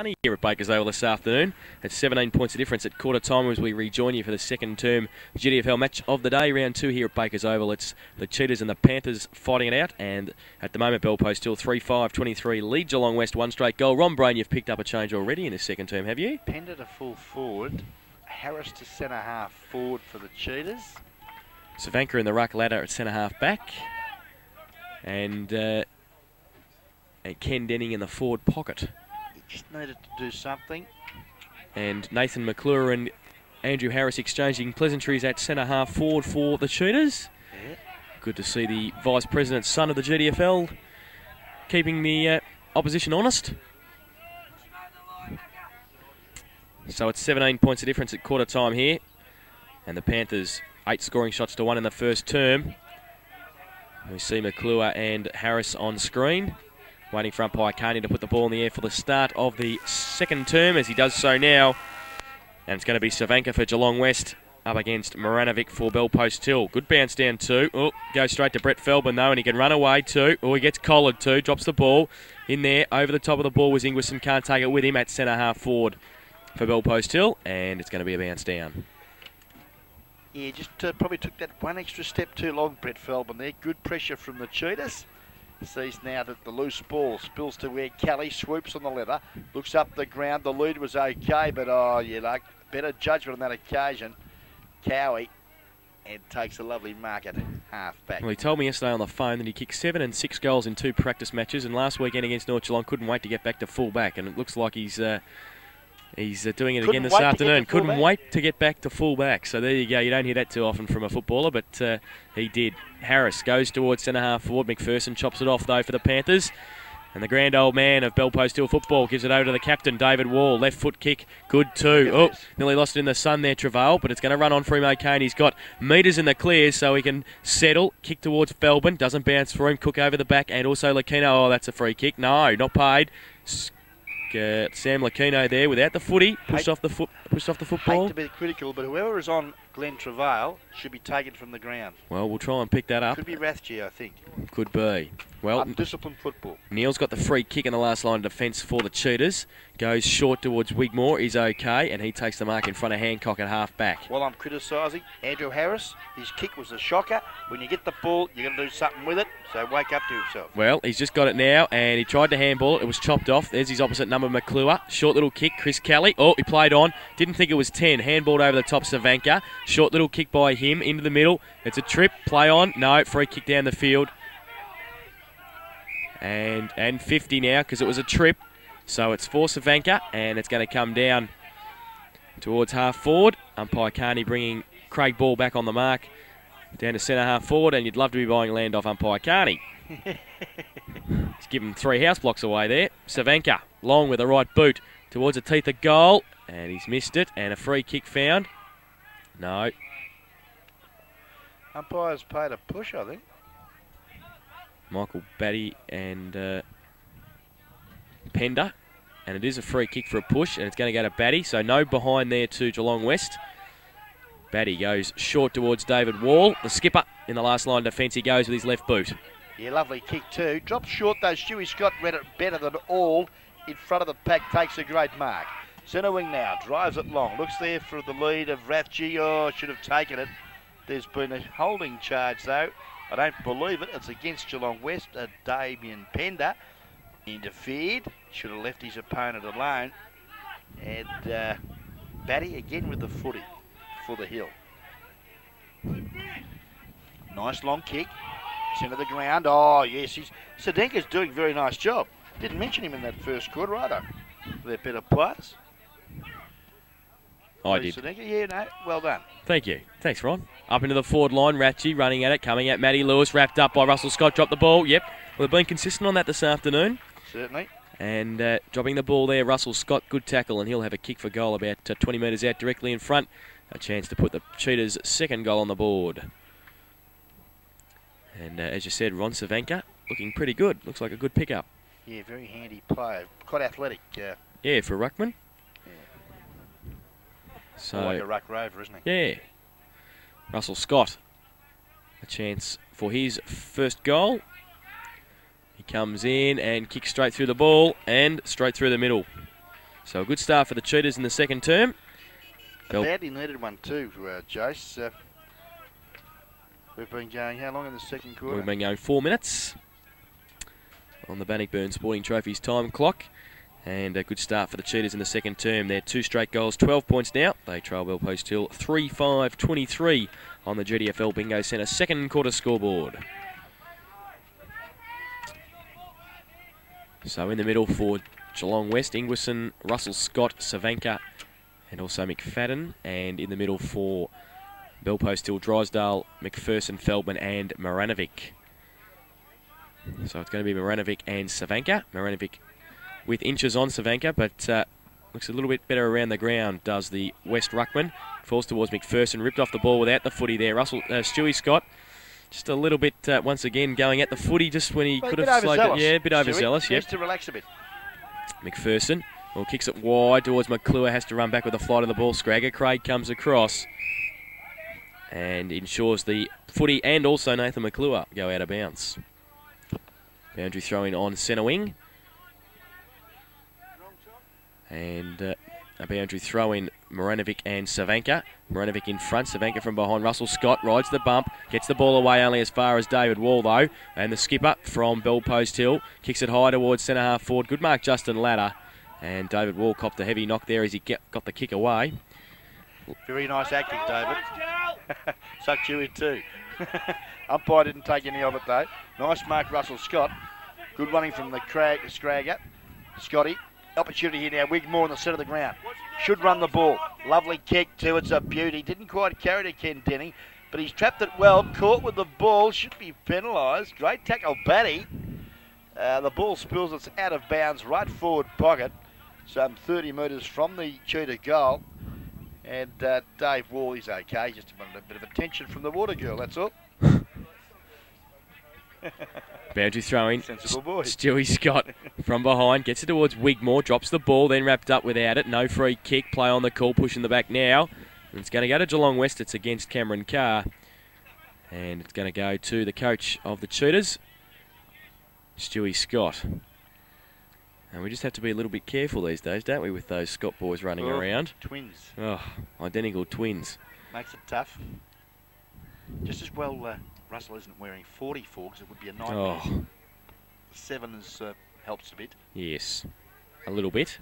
Here at Bakers Oval this afternoon. It's 17 points of difference at quarter time as we rejoin you for the second term GDFL match of the day. Round 2 here at Bakers Oval. It's the Cheetahs and the Panthers fighting it out, and at the moment Bell Post still 3-5-23 lead Geelong West, one straight goal. Ron Brain, you've picked up a change already in this second term, have you? Pender to full forward, Harris to centre half forward for the Cheetahs. Savanka in the ruck, ladder at centre half back, and Ken Denning in the forward pocket. Just needed to do something. And Nathan McClure and Andrew Harris exchanging pleasantries at centre half forward for the Cheetahs. Yeah. Good to see the Vice President's son of the GDFL keeping the opposition honest. So it's 17 points of difference at quarter time here. And the Panthers 8 scoring shots to 1 in the first term. We see McClure and Harris on screen. Waiting for umpire Carney to put the ball in the air for the start of the second term, as he does so now. And it's going to be Savanka for Geelong West up against Moranovic for Bell Post Hill. Good bounce down too. Oh, goes straight to Brett Feldman though, and he can run away too. Oh, he gets collared too. Drops the ball in there. Over the top of the ball was Ingwerson. Can't take it with him at centre half forward for Bell Post Hill, and it's going to be a bounce down. Yeah, just probably took that one extra step too long, Brett Feldman there. Good pressure from the Cheetahs. Sees now that the loose ball spills to where Kelly swoops on the leather, looks up the ground. The lead was okay, but better judgment on that occasion. Cowie, and takes a lovely mark at half back. Well, he told me yesterday on the phone that he kicked 7 and 6 goals in 2 practice matches, and last weekend against North Geelong couldn't wait to get back to full back, and it looks like he's doing it again this afternoon. Couldn't wait to get back to full back. So there you go. You don't hear that too often from a footballer, but he did. Harris goes towards centre half forward. McPherson chops it off though for the Panthers. And the grand old man of Bell Post Hill football gives it over to the captain, David Wall. Left foot kick, good too. Oh, nearly lost it in the sun there, Travail, but it's going to run on for him okay. And he's got metres in the clear so he can settle. Kick towards Felbin. Doesn't bounce for him. Cook over the back and also Lakino. Oh, that's a free kick. No, not paid. Sam Lakino there without the footy, pushed off the football. Hate to be critical, but whoever is on Glenn Travail should be taken from the ground. Well, we'll try and pick that up. Could be Rathje, I think. Could be. Well, undisciplined football. Neil's got the free kick in the last line of defence for the Cheetahs. Goes short towards Wigmore. He's okay, and he takes the mark in front of Hancock at half back. Well, I'm criticising Andrew Harris. His kick was a shocker. When you get the ball, you're going to do something with it. So wake up to himself. Well, he's just got it now, and he tried to handball it. It was chopped off. There's his opposite number, McClure. Short little kick, Chris Kelly. Oh, he played on. Didn't think it was 10. Handballed over the top, Savanka. Short little kick by him into the middle. It's a trip. Play on. No, free kick down the field. And 50 now because it was a trip. So it's for Savanka, and it's going to come down towards half forward. Umpire Carney bringing Craig Ball back on the mark. Down to centre half forward, and you'd love to be buying land off umpire Carney. He's given 3 house blocks away there. Savanka, long with the right boot towards the teeth of goal, and he's missed it, and a free kick found. No. Umpire's paid a push, I think. Michael Batty and Pender, and it is a free kick for a push, and it's going to go to Batty, so no behind there to Geelong West. Batty goes short towards David Wall. The skipper in the last line of defence, he goes with his left boot. Yeah, lovely kick too. Drops short though. Stewie Scott read it better than all. In front of the pack, takes a great mark. Centre wing now, drives it long. Looks there for the lead of Rathje. Oh, should have taken it. There's been a holding charge though. I don't believe it. It's against Geelong West. Damien Pender interfered. Should have left his opponent alone. And Batty again with the footy for the Hill. Nice long kick. Centre the ground. Oh, yes. Sedenka's doing a very nice job. Didn't mention him in that first quarter either. They're better players. I did. Sedenka, yeah, no, well done. Thank you. Thanks, Ron. Up into the forward line. Rathje running at it, coming at Matty Lewis. Wrapped up by Russell Scott. Dropped the ball. Yep. Well, they've been consistent on that this afternoon. Certainly. And dropping the ball there, Russell Scott. Good tackle, and he'll have a kick for goal about 20 metres out directly in front. A chance to put the Cheetahs' second goal on the board. And as you said, Ron, Savanka looking pretty good. Looks like a good pickup. Yeah, very handy player. Quite athletic. Yeah, for a ruckman. Yeah. So, like a ruck rover, isn't he? Yeah. Russell Scott, a chance for his first goal. He comes in and kicks straight through the ball and straight through the middle. So a good start for the Cheetahs in the second term. A badly needed one too, Jace. We've been going how long in the second quarter? We've been going 4 minutes on the Bannockburn Sporting Trophies time clock. And a good start for the Cheetahs in the second term. They're 2 straight goals, 12 points now. They trail Bellpost Hill 3-5-23 on the GDFL Bingo Centre second quarter scoreboard. So in the middle for Geelong West, Ingwerson, Russell Scott, Savanka and also McFadden. And in the middle for Bellpost Hill, Drysdale, McPherson, Feldman and Maranovic. So it's going to be Maranovic and Savanka. Maranovic with inches on Savanka, but looks a little bit better around the ground, does the West Ruckman. Falls towards McPherson, ripped off the ball without the footy there. Stewie Scott, just a little bit, once again, going at the footy just when he could have slowed it. Yeah, a bit overzealous, yeah. Needs to relax a bit. McPherson, kicks it wide towards McClure, has to run back with the flight of the ball. Scragger Craig comes across and ensures the footy and also Nathan McClure go out of bounds. Boundary throwing on centre wing. And a boundary throw in Maranovic and Savanka. Maranovic in front, Savanka from behind. Russell Scott rides the bump, gets the ball away only as far as David Wall though. And the skipper from Bellpost Hill kicks it high towards centre half forward. Good mark, Justin Ladder. And David Wall copped a heavy knock there as he got the kick away. Very nice acting, David. Sucked you in too. Umpire didn't take any of it though. Nice mark, Russell Scott. Good running from the Scragger. Scotty. Opportunity here now, Wigmore in the centre of the ground. Should run the ball. Lovely kick too, it's a beauty. Didn't quite carry to Ken Denny, but he's trapped it well. Caught with the ball, should be penalised. Great tackle, Batty. The ball spills, it's out of bounds, right forward pocket. Some 30 metres from the Cheetah goal. And Dave Wall is okay, just a bit of attention from the water girl, that's all. Boundary throwing. Sensible boy. Stewie Scott from behind gets it towards Wigmore, drops the ball, then wrapped up without it. No free kick, play on the call, pushing the back now. And it's going to go to Geelong West. It's against Cameron Carr. And it's going to go to the coach of the Cheetahs, Stewie Scott. And we just have to be a little bit careful these days, don't we, with those Scott boys running around. Twins. Oh, identical twins. Makes it tough. Just as well Russell isn't wearing 44 because it would be a nightmare. Oh. 7 helps a bit. Yes, a little bit.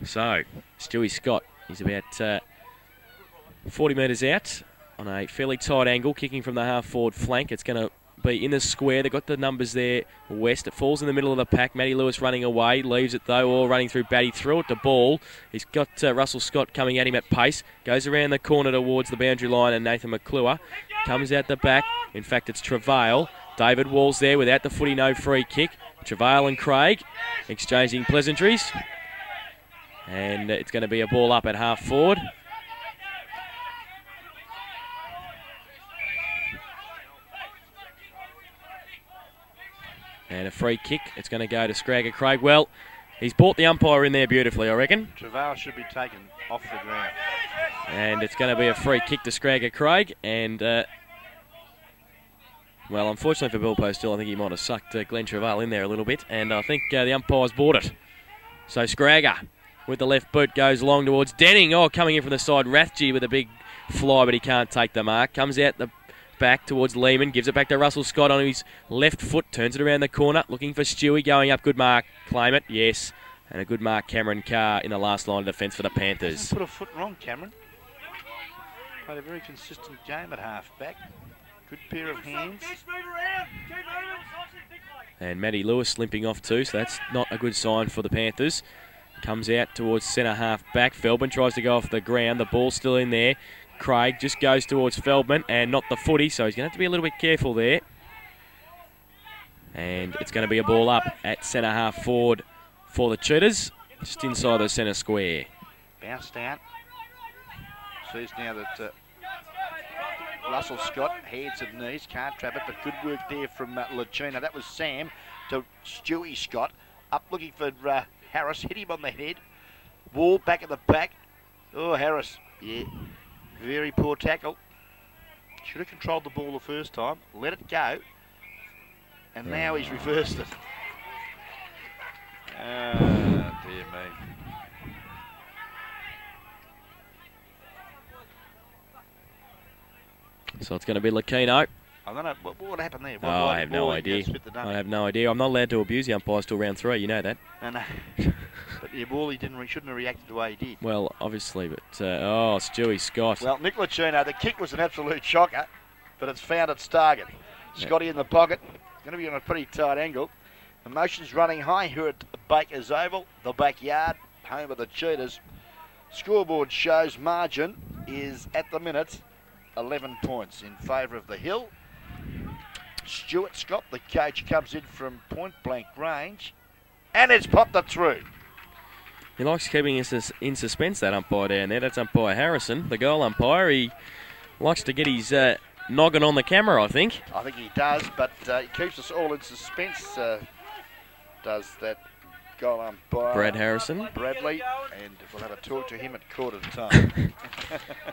So, Stewie Scott is about 40 metres out on a fairly tight angle, kicking from the half-forward flank. It's going to be in the square. They've got the numbers there, West. It falls in the middle of the pack. Matty Lewis running away, leaves it though, or running through Batty, threw it to ball. He's got Russell Scott coming at him at pace. Goes around the corner towards the boundary line, and Nathan McClure comes out the back. In fact, it's Travail. David Wall's there without the footy, no free kick. Travail and Craig exchanging pleasantries. And it's going to be a ball up at half forward. And a free kick. It's going to go to Scragger Craig. Well, he's brought the umpire in there beautifully, I reckon. Travail should be taken off the ground. And it's going to be a free kick to Scragger Craig. And, well, unfortunately for Bellpost Hill, I think he might have sucked Glenn Travail in there a little bit. And I think the umpire's bought it. So Scragger with the left boot goes long towards Denning. Oh, coming in from the side. Rathje with a big fly, but he can't take the mark. Comes out the back towards Lehman, gives it back to Russell Scott on his left foot, turns it around the corner, looking for Stewie, going up, good mark, claim it, yes, and a good mark, Cameron Carr in the last line of defence for the Panthers. Doesn't put a foot wrong, Cameron. Played a very consistent game at half back, good pair of hands. And Matty Lewis limping off too, so that's not a good sign for the Panthers. Comes out towards centre half back, Feldman tries to go off the ground, the ball's still in there. Craig just goes towards Feldman and not the footy, so he's going to have to be a little bit careful there. And it's going to be a ball up at centre half forward for the Cheetahs, just inside the centre square. Bounced out. Sees now that Russell Scott, heads and knees, can't trap it, but good work there from Lachina. That was Sam to Stewie Scott. Up looking for Harris, hit him on the head. Wall back at the back. Oh, Harris, yeah. Very poor tackle. Should have controlled the ball the first time. Let it go. And now he's reversed it. Dear me. So it's going to be Lucchino. I don't know what happened there. I have no idea. I have no idea. I'm not allowed to abuse the umpires till round 3. You know that. No. But yeah, Wally shouldn't have reacted the way he did. Well, obviously, but Stewie Scott. Well, Nick Lucchino, the kick was an absolute shocker, but it's found its target. Scotty in the pocket, going to be on a pretty tight angle. Emotions running high here at Baker's Oval, the backyard, home of the Cheetahs. Scoreboard shows margin is at the minute 11 points in favour of the Hill. Stuart Scott, the coach, comes in from point blank range, and it's popped it through. He likes keeping us in suspense, that umpire down there. That's umpire Harrison, the goal umpire. He likes to get his noggin on the camera, I think. I think he does, but he keeps us all in suspense. Does that goal umpire Brad Harrison. Bradley, and we'll have a talk to him at quarter time.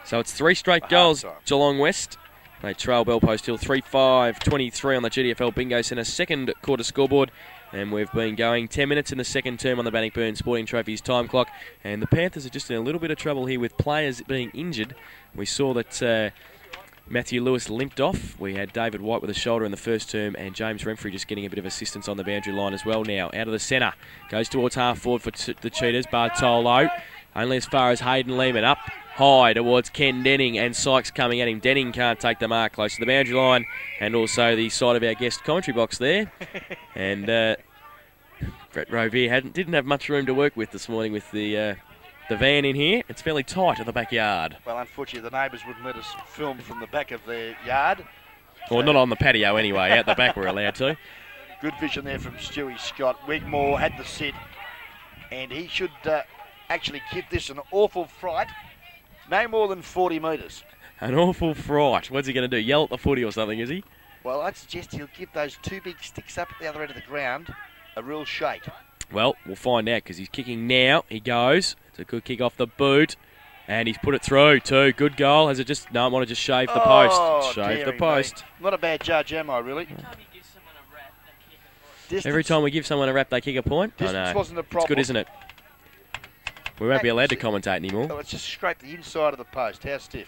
So it's 3 straight goals, Geelong West. They trail Belpost Hill 3-5-23 on the GDFL Bingo Centre second quarter scoreboard. And we've been going 10 minutes in the second term on the Bannockburn Sporting Trophies time clock. And the Panthers are just in a little bit of trouble here with players being injured. We saw that Matthew Lewis limped off. We had David White with a shoulder in the first term, and James Renfrey just getting a bit of assistance on the boundary line as well now. Out of the centre, goes towards half forward for the Cheetahs. Bartolo, only as far as Hayden Lehman, up high towards Ken Denning, and Sykes coming at him. Denning can't take the mark, close to the boundary line, and also the side of our guest commentary box there. And Brett Rovier didn't have much room to work with this morning with the van in here. It's fairly tight at the backyard. Well, unfortunately, the neighbours wouldn't let us film from the back of their yard. Or not on the patio anyway. Out the back we're allowed to. Good vision there from Stewie Scott. Wigmore had the sit, and he should actually give this an awful fright. No more than 40 metres. An awful fright. What's he going to do? Yell at the footy or something, is he? Well, I'd suggest he'll give those 2 big sticks up at the other end of the ground a real shake. Well, we'll find out because he's kicking now. He goes. It's a good kick off the boot. And he's put it through too. Good goal. Has it just... No, I want to just shave the post. Shave the post. Me. Not a bad judge, am I, really? Every time we give someone a wrap, they kick a point? Distance wasn't a problem. It's good, isn't it? We won't be allowed to commentate anymore. Oh, it's just scrape the inside of the post. How stiff.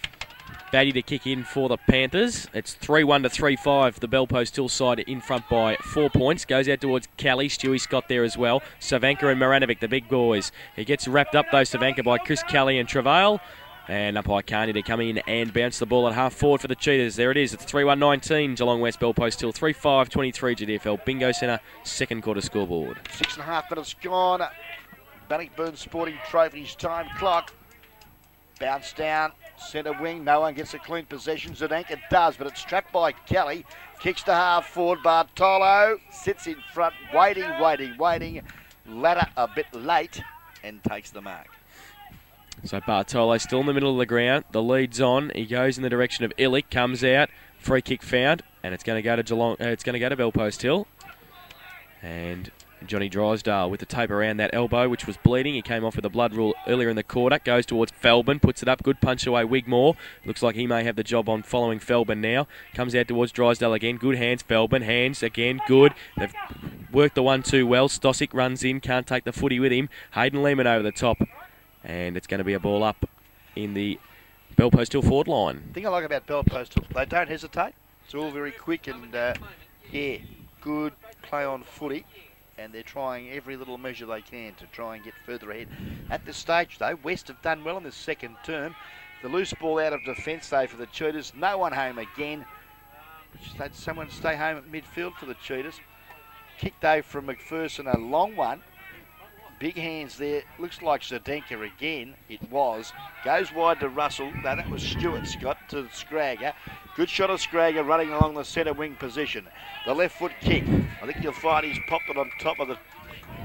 Batty to kick in for the Panthers. It's 3-1 to 3-5. The Belpost Hill side in front by 4 points. Goes out towards Kelly. Stewie Scott there as well. Savanka and Maranovic, the big boys. He gets wrapped up though, Savanka, by Chris Kelly and Travail. And umpire Carney to come in and bounce the ball at half forward for the Cheetahs. There it is. It's 3-1-19. Geelong West, Belpost Hill 3-5-23 GDFL Bingo Centre second quarter scoreboard. 6.5 minutes gone. Bannockburn Sporting Trophies time clock. Bounce down, centre wing. No one gets a clean possession. Zdenka does, but it's trapped by Kelly. Kicks to half forward. Bartolo sits in front, waiting. Ladder a bit late and takes the mark. So Bartolo still in the middle of the ground. The lead's on. He goes in the direction of Illick. Comes out. Free kick found, and it's going to go to Geelong. It's going to go to Belpost Hill. And Johnny Drysdale with the tape around that elbow, which was bleeding. He came off with a blood rule earlier in the quarter. Goes towards Felbin, puts it up. Good punch away, Wigmore. Looks like he may have the job on following Felbin now. Comes out towards Drysdale again. Good hands, Felbin. Hands again, good. They've worked the 1-2 well. Stosic runs in, can't take the footy with him. Hayden Lehman over the top. And it's going to be a ball up in the Belpost Hill forward line. The thing I like about Belpost Hill, they don't hesitate. It's all very quick and, good play on footy. And they're trying every little measure they can to try and get further ahead. At this stage, though, West have done well in this second term. The loose ball out of defence, though, for the Cheetahs. No one home again. Just had someone stay home at midfield for the Cheetahs. Kick, though, from McPherson, a long one. Big hands there. Looks like Zdenka again. It was. Goes wide to Russell. No, that was Stuart Scott to Scragger. Good shot of Scragger running along the centre wing position. The left foot kick. I think you'll find he's popped it on top of the...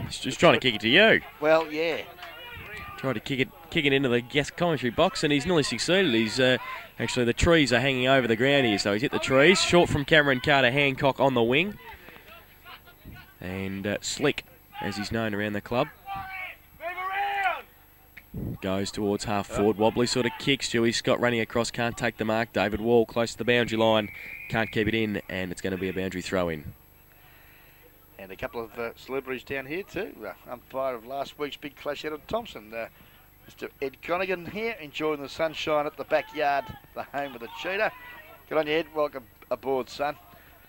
He's just trying to kick it to you. Well, yeah. Tried to kick it into the guest commentary box, and he's nearly succeeded. He's actually, the trees are hanging over the ground here, so he's hit the trees. Short from Cameron Carter, Hancock on the wing. And Slick, as he's known around the club. Goes towards half forward, wobbly sort of kick. Stewie Scott running across, can't take the mark. David Wall close to the boundary line, can't keep it in, and it's going to be a boundary throw in. And a couple of celebrities down here too. Umpire of last week's big clash out of Thompson. Mr. Ed Connigan here, enjoying the sunshine at the backyard, the home of the Cheetah. Good on your head. Welcome aboard, son.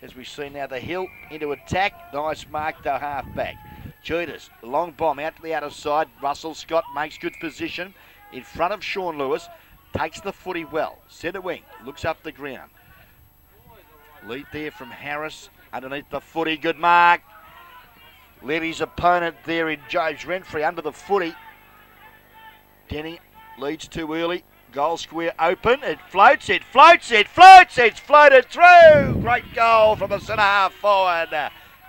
As we see now, the hill into attack. Nice mark to half back. Cheetahs, long bomb out to the outer side. Russell Scott makes good position in front of Sean Lewis. Takes the footy well. Centre wing, looks up the ground. Lead there from Harris. Underneath the footy, good mark. Led his opponent there in James Renfrey under the footy. Denny leads too early. Goal square open. It floats, it floats, it floats. It's floated through. Great goal from the centre half forward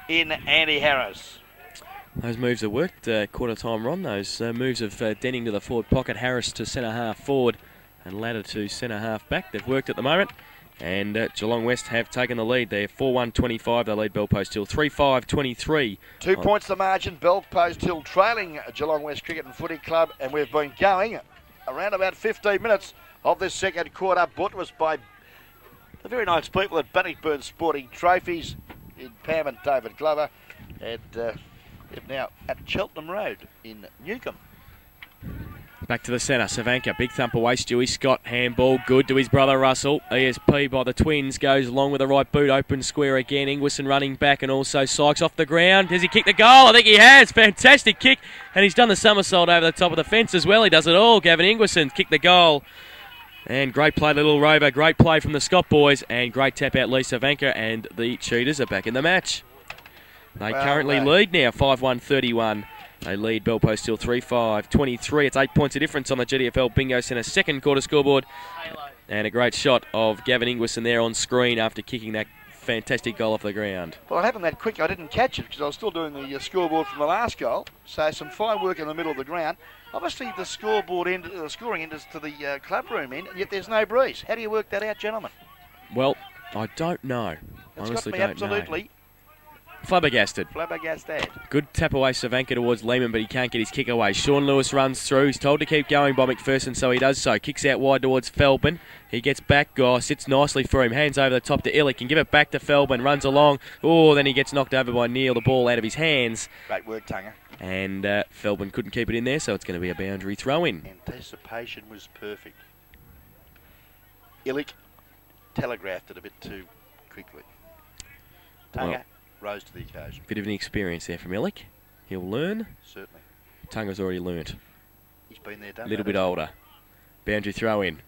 in Andy Harris. Those moves have worked, quarter time, Ron. Those moves of Denning to the forward pocket, Harris to centre half forward, and Ladder to centre half back. They've worked at the moment. And Geelong West have taken the lead. They're 4-1-25. They lead Belpost Hill 3-5-23. 2 points the margin. Belpost Hill trailing Geelong West Cricket and Footy Club. And we've been going around about 15 minutes of this second quarter. Brought to us by the very nice people at Bannockburn Sporting Trophies in Pam and David Glover. And they're now at Cheltenham Road in Newcombe. Back to the centre, Savanka, big thump away, Stewie Scott, handball, good to his brother Russell. ESP by the Twins, goes along with the right boot, open square again. Ingwerson running back and also Sykes off the ground. Does he kick the goal? I think he has. Fantastic kick. And he's done the somersault over the top of the fence as well. He does it all. Gavin Ingwerson kicked the goal. And great play, Little Rover. Great play from the Scott boys. And great tap out, Lee Savanka. And the Cheetahs are back in the match. They currently lead now, 5-1-31. They lead Belpost Hill 3-5-23. It's 8 points of difference on the GDFL Bingo Centre second quarter scoreboard. And a great shot of Gavin Ingwerson there on screen after kicking that fantastic goal off the ground. Well, it happened that quick I didn't catch it because I was still doing the scoreboard from the last goal. So some fine work in the middle of the ground. Obviously the scoreboard end, the scoring end is to the club room end, and yet there's no breeze. How do you work that out, gentlemen? Well, I don't know. It's Honestly, got me don't absolutely know. Flabbergasted. Good tap away Savanka towards Lehman, but he can't get his kick away. Sean Lewis runs through. He's told to keep going by McPherson, so he does so. Kicks out wide towards Felbin. He gets back. Sits nicely for him. Hands over the top to Illick. Can give it back to Felbin. Runs along. Oh, then he gets knocked over by Neil. The ball out of his hands. Great work, Tunga. And Felbin couldn't keep it in there, so it's going to be a boundary throw-in. Anticipation was perfect. Illick telegraphed it a bit too quickly. Tunga rose to the occasion. Bit of an experience there from Illick. He'll learn. Certainly. Tunga's already learnt. He's been there, done a little bit older. Boundary throw in.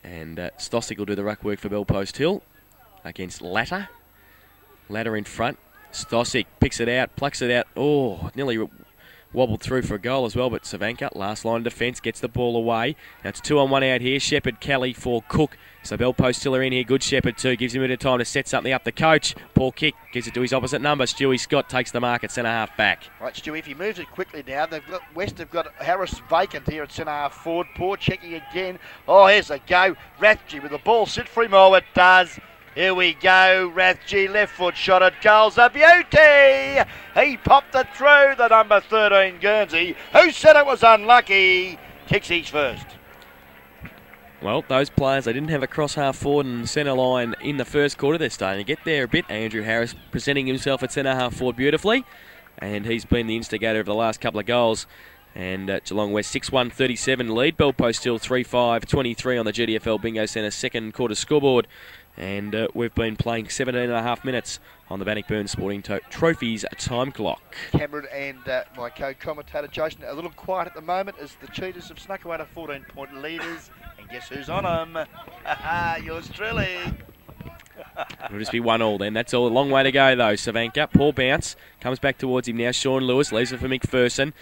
And Stossick will do the ruck work for Belpost Hill against Latter. Latter in front. Stossick picks it out, plucks it out. Oh, nearly wobbled through for a goal as well, but Savanka, last line of defence, gets the ball away. Now it's 2-on-1 out here. Shepherd, Kelly for Cook. So Belpost Hill are in here. Good Shepherd too. Gives him a bit of time to set something up. The coach, poor kick, gives it to his opposite number. Stewie Scott takes the mark at centre half back. Right, Stewie, if he moves it quickly now, West have got Harris vacant here at centre half forward. Poor checking again. Oh, here's a go. Rathje with the ball. Sit for him. Oh, it does. Here we go, Rathje, left foot shot at goal's a beauty! He popped it through, the number 13 Guernsey, who said it was unlucky, kicks his first. Well, those players, they didn't have a cross half forward and centre line in the first quarter. They're starting to get there a bit. Andrew Harris presenting himself at centre half forward beautifully, and he's been the instigator of the last couple of goals. And Geelong West 6-1-37 lead, Belpost Hill 3-5-23 on the GDFL Bingo Centre second quarter scoreboard. And we've been playing 17.5 minutes on the Bannockburn Sporting Trophies time clock. Cameron and my co-commentator Jason are a little quiet at the moment as the Cheetahs have snuck away to 14-point leaders. And guess who's on them? Yours truly. It'll just be 1-1 then. That's all. A long way to go though. Savanka, poor bounce. Comes back towards him now. Sean Lewis leaves it for McPherson.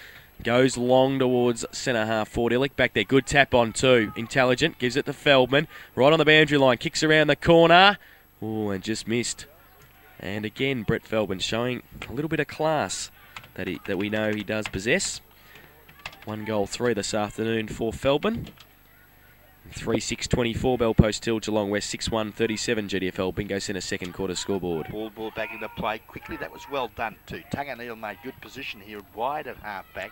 Goes long towards centre half forward. Illick back there. Good tap on too. Intelligent. Gives it to Feldman. Right on the boundary line. Kicks around the corner. Oh, and just missed. And again, Brett Feldman showing a little bit of class that we know he does possess. 1 goal 3 this afternoon for Feldman. 3-6-24 Belpost Hill, Geelong West 6-1-37 GDFL Bingo Centre second quarter scoreboard. Ball back into play quickly. That was well done too. Tunga Neal made good position here wide at half back.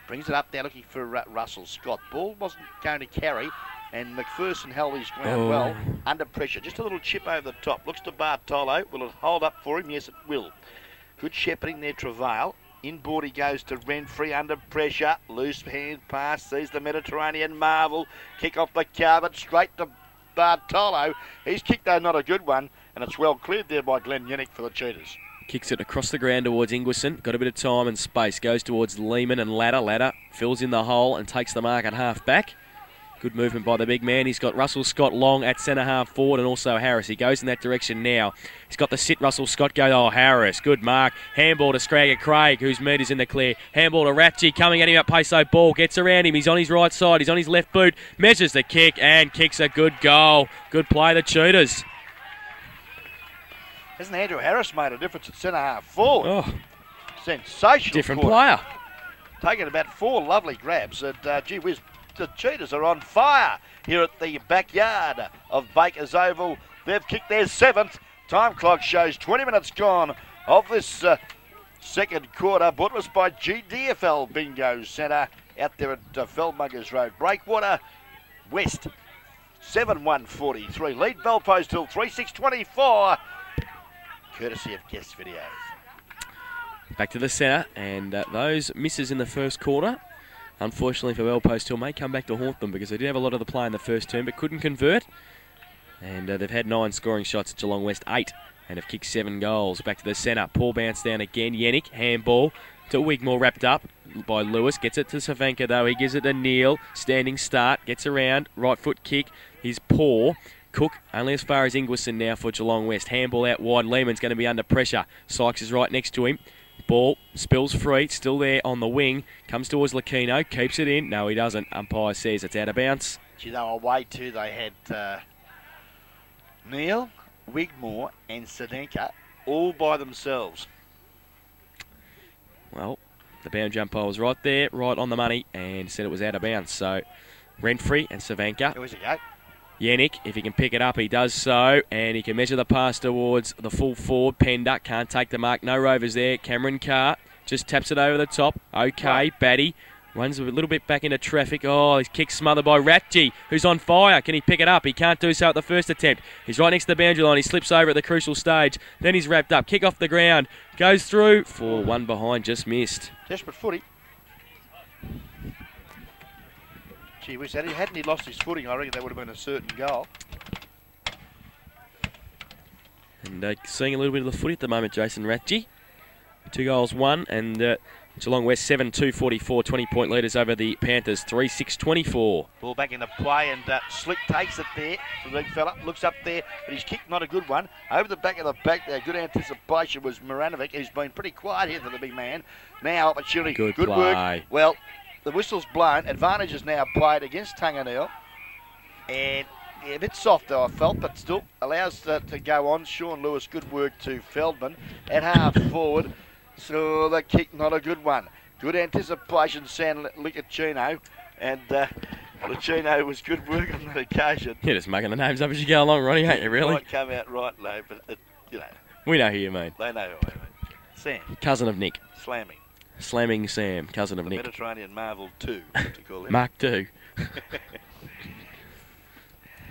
Brings it up there looking for Russell Scott. Ball wasn't going to carry and McPherson held his ground well under pressure. Just a little chip over the top. Looks to Bartolo. Will it hold up for him? Yes, it will. Good shepherding there, Travail. Inboard he goes to Renfrey under pressure. Loose hand pass, sees the Mediterranean marvel. Kick off the carpet, straight to Bartolo. He's kicked though, not a good one, and it's well cleared there by Glenn Yenick for the Cheetahs. Kicks it across the ground towards Ingwerson. Got a bit of time and space. Goes towards Lehman and Ladder. Ladder fills in the hole and takes the mark at half back. Good movement by the big man. He's got Russell Scott long at centre half forward and also Harris. He goes in that direction now. He's got the sit. Russell Scott goes. Oh, Harris. Good mark. Handball to Scragger Craig, whose meter's in the clear. Handball to Ratchie coming at him up pace. So ball gets around him. He's on his right side. He's on his left boot. Measures the kick and kicks a good goal. Good play, the Cheetahs. Hasn't Andrew Harris made a difference at centre half forward? Oh, sensational. different quarter. player. Taking about 4 lovely grabs. And gee whiz, the Cheetahs are on fire here at the backyard of Baker's Oval. They've kicked their 7th. Time clock shows 20 minutes gone of this second quarter. Brought us by GDFL Bingo Centre out there at Feldmuggers Road. Breakwater West, 7-1-43. Lead bell post till 3-6-24. Courtesy of Guest Videos. Back to the centre, and those misses in the first quarter, unfortunately for Bellpost Hill, may come back to haunt them because they did have a lot of the play in the first term but couldn't convert. And they've had 9 scoring shots at Geelong West, 8, and have kicked 7 goals. Back to the centre, Paul bounce down again. Yannick, handball to Wigmore, wrapped up by Lewis. Gets it to Savanka though, he gives it to Neil. Standing start, gets around, right foot kick, he's poor. Cook only as far as Ingwerson now for Geelong West. Handball out wide. Lehman's going to be under pressure. Sykes is right next to him. Ball spills free. Still there on the wing. Comes towards Lucchino. Keeps it in. No, he doesn't. Umpire says it's out of bounds. Gee, they were away too. They had Neil, Wigmore and Sadenka all by themselves. Well, the boundary umpire was right there, right on the money, and said it was out of bounds. So, Renfrey and Savanka. Here we go. Yannick, if he can pick it up, he does so, and he can measure the pass towards the full forward. Pender can't take the mark. No rovers there. Cameron Carr just taps it over the top. Okay, Batty runs a little bit back into traffic. Oh, his kick smothered by Ratchie, who's on fire. Can he pick it up? He can't do so at the first attempt. He's right next to the boundary line. He slips over at the crucial stage. Then he's wrapped up. Kick off the ground. Goes through for one behind. Just missed. Desperate footy. Gee whiz, hadn't he lost his footing, I reckon that would have been a certain goal. And seeing a little bit of the footy at the moment, Jason Ratchie. 2 goals, 1, and Geelong West 7-2-44, 20-point leaders over the Panthers, 3-6-24. Ball back into play, and Slick takes it there. The big fella looks up there, but his kick not a good one. Over the back of the back there, good anticipation was Maranovic, who's been pretty quiet here for the big man. Now opportunity, good work. play. Well, the whistle's blown. Advantage is now played against Tunganil. And a bit softer, I felt, but still allows to go on. Sean Lewis, good work to Feldman at half forward. So the kick, not a good one. Good anticipation, San Licacino. And Licacino was good work on that occasion. You're just making the names up as you go along, Ronnie, ain't you, really? Might come out right, though, but, We know who you mean. They know who I mean. Sam. Cousin of Nick. Slamming. Slamming Sam, cousin of the Nick. Mediterranean Marvel 2, to call him. Mark II.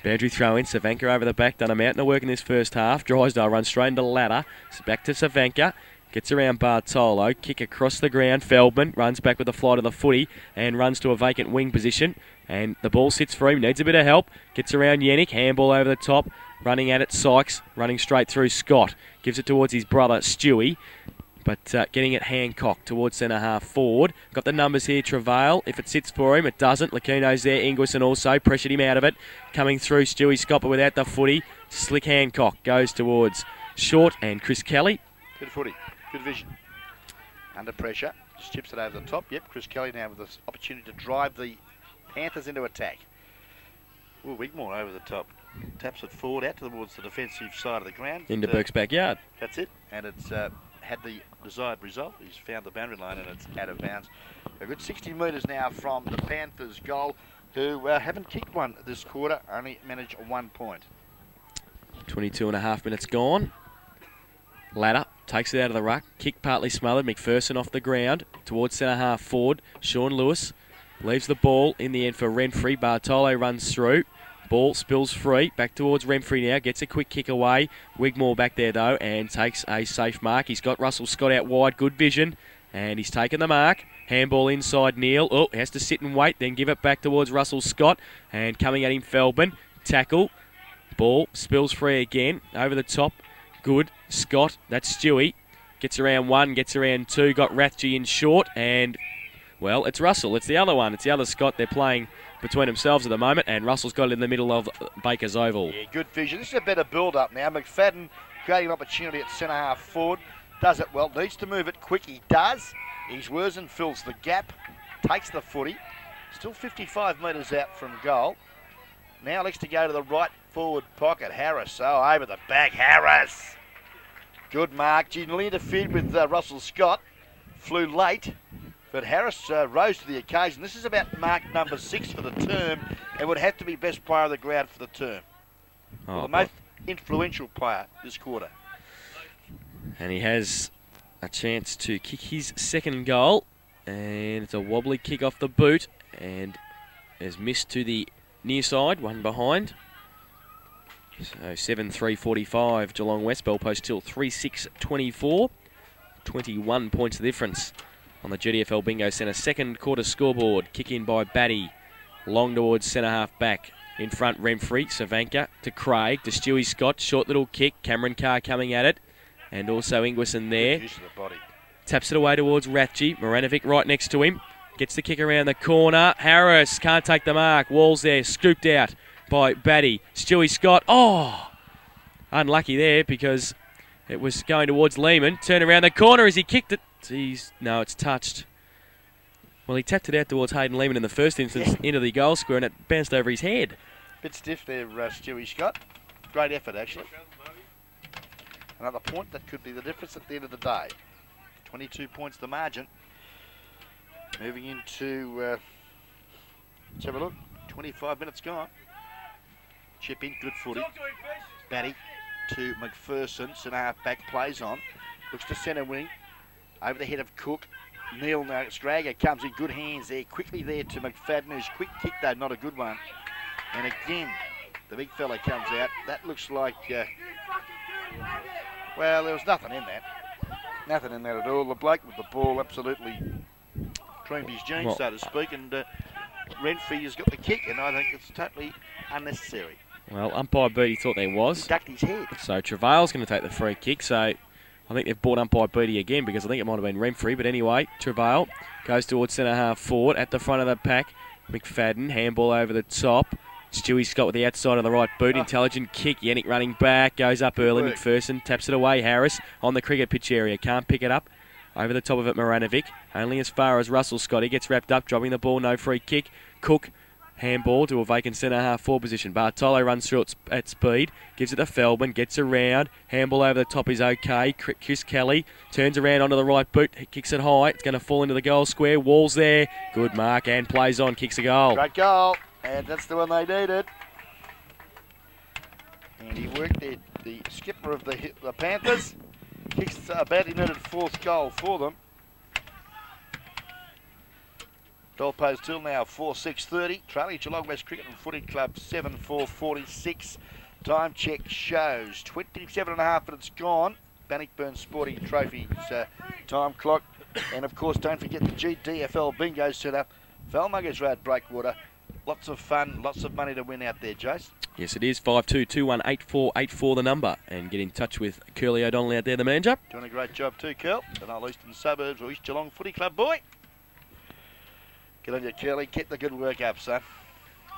Boundary throw in, Savanka over the back, done a mountain of work in this first half. Drysdale runs straight into Ladder. Back to Savanka. Gets around Bartolo. Kick across the ground. Feldman runs back with the flight of the footy and runs to a vacant wing position. And the ball sits for him. Needs a bit of help. Gets around Yannick. Handball over the top. Running at it, Sykes. Running straight through Scott. Gives it towards his brother, Stewie. But getting it Hancock towards centre half forward. Got the numbers here, Travail. If it sits for him, it doesn't. Lucchino's there. Ingwerson also pressured him out of it. Coming through, Stewie Scott, but without the footy. Slick Hancock goes towards Short and Chris Kelly. Good footy. Good vision. Under pressure. Just chips it over the top. Yep, Chris Kelly now with this opportunity to drive the Panthers into attack. Ooh, Wigmore over the top. Taps it forward out towards the defensive side of the ground. Into Burke's backyard. That's it. And it's had the desired result. He's found the boundary line and it's out of bounds. A good 60 metres now from the Panthers goal, who haven't kicked one this quarter, only managed 1 point. 22.5 minutes gone. Ladder takes it out of the ruck. Kick partly smothered. McPherson off the ground towards centre half forward. Sean Lewis leaves the ball in the end for Renfrey. Bartolo runs through. Ball spills free. Back towards Renfrey now. Gets a quick kick away. Wigmore back there though and takes a safe mark. He's got Russell Scott out wide. Good vision. And he's taken the mark. Handball inside Neil. Oh, has to sit and wait. Then give it back towards Russell Scott. And coming at him, Feldman. Tackle. Ball spills free again. Over the top. Good. Scott. That's Stewie. Gets around 1, gets around 2. Got Rathje in short. And, well, it's Russell. It's the other one. It's the other Scott. They're playing between themselves at the moment. And Russell's got it in the middle of Baker's Oval. Yeah, good vision. This is a better build-up now. McFadden creating an opportunity at centre-half forward. Does it well. Needs to move it quick. He does. He's Worzen fills the gap. Takes the footy. Still 55 metres out from goal. Now looks to go to the right forward pocket. Harris. Oh, over the back. Harris. Good mark. Nearly interfered with Russell Scott. Flew late. But Harris rose to the occasion. This is about mark number 6 for the term and would have to be best player of the ground for the term. Oh, well, the most influential player this quarter. And he has a chance to kick his second goal. And it's a wobbly kick off the boot. And has missed to the near side, one behind. So 7-3-45 Geelong West. Bell post till 3-6-24. 21 points the difference on the GDFL Bingo Centre. Second quarter scoreboard. Kick in by Batty. Long towards centre half back. In front, Renfrey. Savanka to Craig. To Stewie Scott. Short little kick. Cameron Carr coming at it. And also Ingwerson there. Use of the body. Taps it away towards Rathje. Moranovic right next to him. Gets the kick around the corner. Harris can't take the mark. Wall's there. Scooped out by Batty. Stewie Scott. Oh! Unlucky there because it was going towards Lehman. Turned around the corner as he kicked it. No, it's touched. Well, he tapped it out towards Hayden Lehman in the first instance into the goal square and it bounced over his head. Bit stiff there, Stewie Scott. Great effort, actually. Another point that could be the difference at the end of the day. 22 points the margin. Moving into, let's have a look. 25 minutes gone. Chip in, good footy. Batty to McPherson. Centre half back plays on. Looks to centre wing. Over the head of Cook. Neil now. Strager comes in. Good hands there. Quickly there to McFadden. Who's quick kick though, not a good one. And again, the big fella comes out. That looks like, well, there was nothing in that. Nothing in that at all. The bloke with the ball absolutely creamed his jeans, so to speak. And Renfrey has got the kick, and I think it's totally unnecessary. Well, umpire Beattie thought there was. He ducked his head. So Travail's going to take the free kick. So I think they've brought umpire Beattie again because I think it might have been Renfrey. But anyway, Travail goes towards centre half forward at the front of the pack. McFadden, handball over the top. Stewie Scott with the outside of the right boot. Intelligent kick. Yannick running back. Goes up early. McPherson taps it away. Harris on the cricket pitch area. Can't pick it up. Over the top of it, Moranovic. Only as far as Russell Scott. He gets wrapped up, dropping the ball. No free kick. Cook. Handball to a vacant centre half forward position. Bartolo runs through it at speed. Gives it to Feldman. Gets around. Handball over the top is okay. Chris Kelly turns around onto the right boot. Kicks it high. It's going to fall into the goal square. Wall's there. Good mark and plays on. Kicks a goal. Great goal. And that's the one they needed. And he worked there. The skipper of the Panthers kicks a badly needed fourth goal for them. Goalpost till now 4-6-30. Trailing Geelong West Cricket and Footy Club 7-4-46. Time check shows 27.5 minutes gone. Bannockburn Sporting Trophies time clock. And of course, don't forget the GDFL Bingo Centre. Falmuggers Road, Breakwater. Lots of fun, lots of money to win out there, Jace. Yes, it is. 52218484 the number. And get in touch with Curly O'Donnell out there, the manager. Doing a great job too, Curl. The Null Eastern Suburbs or East Geelong Footy Club boy. Get on you, Curly. Keep the good work up, son.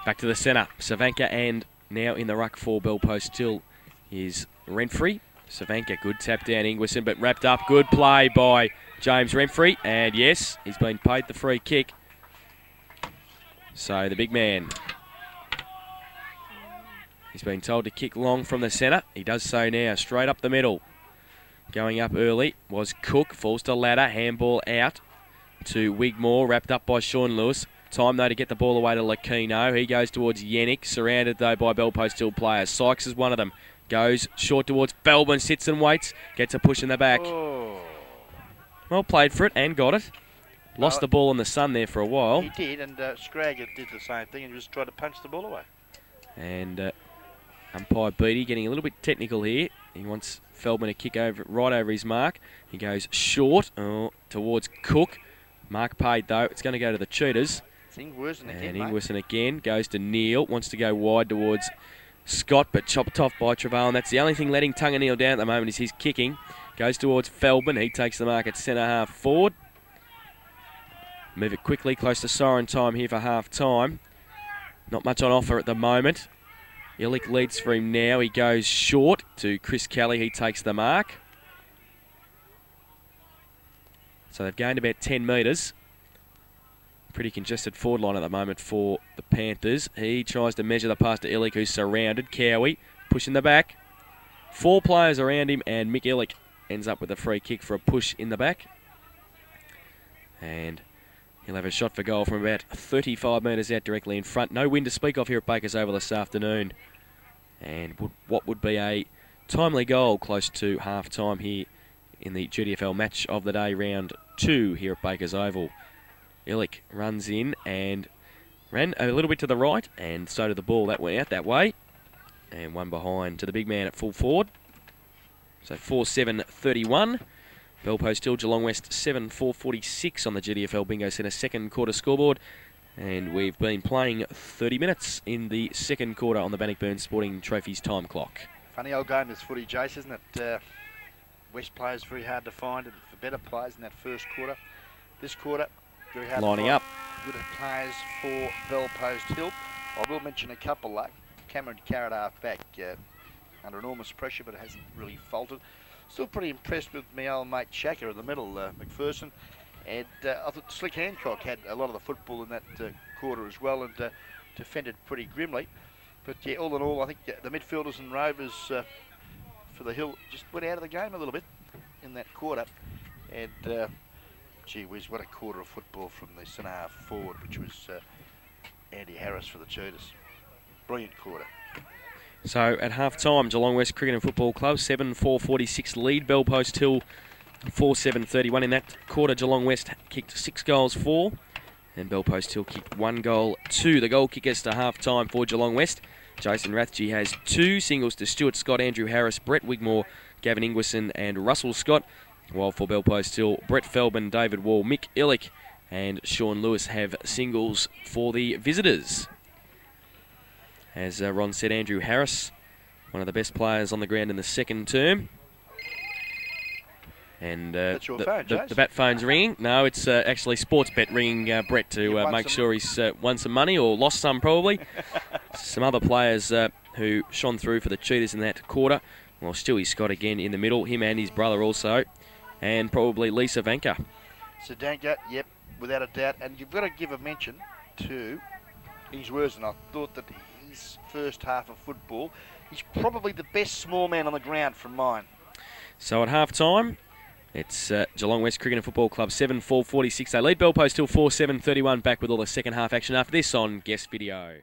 Back to the centre. Savanka and now in the ruck for bell post still is Renfrey. Savanka, good tap down Ingwerson, but wrapped up. Good play by James Renfrey. And yes, he's been paid the free kick. So the big man, he's been told to kick long from the centre. He does so now, straight up the middle. Going up early was Cook, falls to ladder, handball out to Wigmore, wrapped up by Sean Lewis. Time though to get the ball away to Lakino. He goes towards Yannick, surrounded though by Bell Post Hill players. Sykes is one of them. Goes short towards Feldman, sits and waits, gets a push in the back. Oh. Well played for it and got it. Lost the ball in the sun there for a while. He did, and Scragger did the same thing and just tried to punch the ball away. And umpire Beattie getting a little bit technical here. He wants Feldman to kick right over his mark. He goes short towards Cook. Mark paid though. It's going to go to the Cheetahs. It's Ingwerson again, and Ingwerson again goes to Neil. Wants to go wide towards Scott, but chopped off by Travail, and that's the only thing letting Tunganil down at the moment is his kicking. Goes towards Feldman. He takes the mark at centre half forward. Move it quickly, close to siren time here for half time. Not much on offer at the moment. Illick leads for him now. He goes short to Chris Kelly. He takes the mark. So they've gained about 10 metres. Pretty congested forward line at the moment for the Panthers. He tries to measure the pass to Illick, who's surrounded. Cowie pushing the back. 4 players around him, and Mick Illick ends up with a free kick for a push in the back. And he'll have a shot for goal from about 35 metres out directly in front. No wind to speak of here at Bakers Oval this afternoon. And what would be a timely goal close to half-time here in the GDFL match of the day, round 2 here at Bakers Oval. Illick runs in and ran a little bit to the right, and so did the ball that went out that way. And one behind to the big man at full forward. So 4-7-31. Bell Post Hill, Geelong West 7-4-46 on the GDFL Bingo Centre second quarter scoreboard. And we've been playing 30 minutes in the second quarter on the Bannockburn Sporting Trophies time clock. Funny old game this footy, Jace, isn't it? West players very hard to find, and for better players in that first quarter. This quarter, very hard lining to find up. Good players for Bell Post Hill. I will mention a couple like Cameron Carrot half back. Under enormous pressure, but it hasn't really faltered. Still pretty impressed with my old mate Shaka in the middle, McPherson. And I thought Slick Hancock had a lot of the football in that quarter as well, and defended pretty grimly. But yeah, all in all, I think the midfielders and Rovers for the Hill just went out of the game a little bit in that quarter. And gee whiz, what a quarter of football from the centre half forward, which was Andy Harris for the Cheetahs. Brilliant quarter. So at half-time, Geelong West Cricket and Football Club, 7-4-46 lead. Bell Post Hill, 4-7-31. In that quarter, Geelong West kicked 6 goals for, and Bell Post Hill kicked 1 goal 2. The goal kickers to half-time for Geelong West. Jason Rathje has 2 singles to Stuart Scott, Andrew Harris, Brett Wigmore, Gavin Ingwerson and Russell Scott. While for Bell Post Hill, Brett Feldman, David Wall, Mick Illick and Sean Lewis have singles for the visitors. As Ron said, Andrew Harris, one of the best players on the ground in the second term. And that's your phone, the bat phone's ringing. No, it's actually Sportsbet ringing Brett to make sure he's won some money or lost some probably. Some other players who shone through for the Cheetahs in that quarter. Well, Stewie Scott again in the middle, him and his brother also. And probably Lisa Vanka. Sedanka, yep, without a doubt. And you've got to give a mention to his words, and I thought that his first half of football, he's probably the best small man on the ground from mine. So at half-time, it's Geelong West Cricket and Football Club 7-4-46. They lead Bell Post Hill 4-7-31. Back with all the second half action after this on Guest Video.